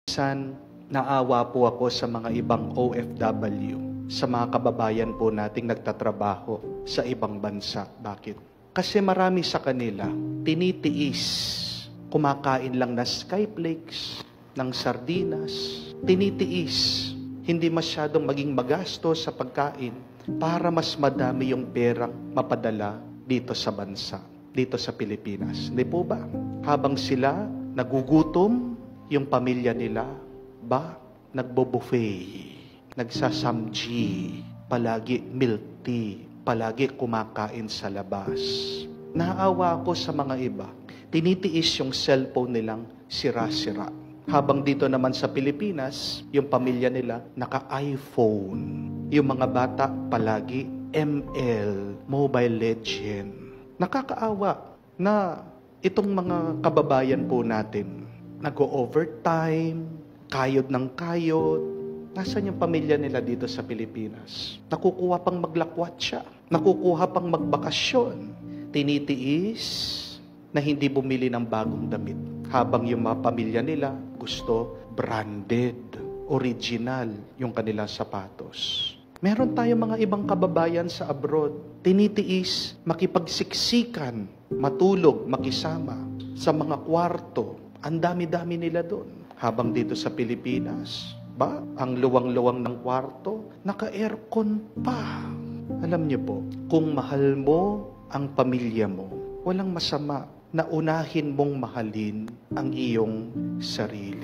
Minsan, naawa po ako sa mga ibang OFW, sa mga kababayan po nating nagtatrabaho sa ibang bansa. Bakit? Kasi marami sa kanila, tinitiis, kumakain lang na skyflakes, ng sardinas, tinitiis, hindi masyadong maging magastos sa pagkain para mas madami yung perang mapadala dito sa bansa, dito sa Pilipinas. Hindi po ba? Habang sila nagugutom, yung pamilya nila, nagbo-buffet, nagsasamji, palagi milk tea, palagi kumakain sa labas. Naawa ako sa mga iba, tinitiis yung cellphone nilang sira-sira. Habang dito naman sa Pilipinas, yung pamilya nila naka-iPhone. Yung mga bata palagi ML, Mobile Legend. Nakakaawa na itong mga kababayan po natin, nag-overtime, kayod ng kayod. Nasaan yung pamilya nila dito sa Pilipinas? Nakukuha pang maglakwatsa, nakukuha pang magbakasyon. Tinitiis na hindi bumili ng bagong damit. Habang yung mga pamilya nila gusto branded, original yung kanilang sapatos. Meron tayong mga ibang kababayan sa abroad, tinitiis makipagsiksikan, matulog, makisama sa mga kwarto. Ang dami-dami nila doon. Habang dito sa Pilipinas, ang luwang-luwang ng kwarto, naka-aircon pa. Alam niyo po, kung mahal mo ang pamilya mo, walang masama na unahin mong mahalin ang iyong sarili.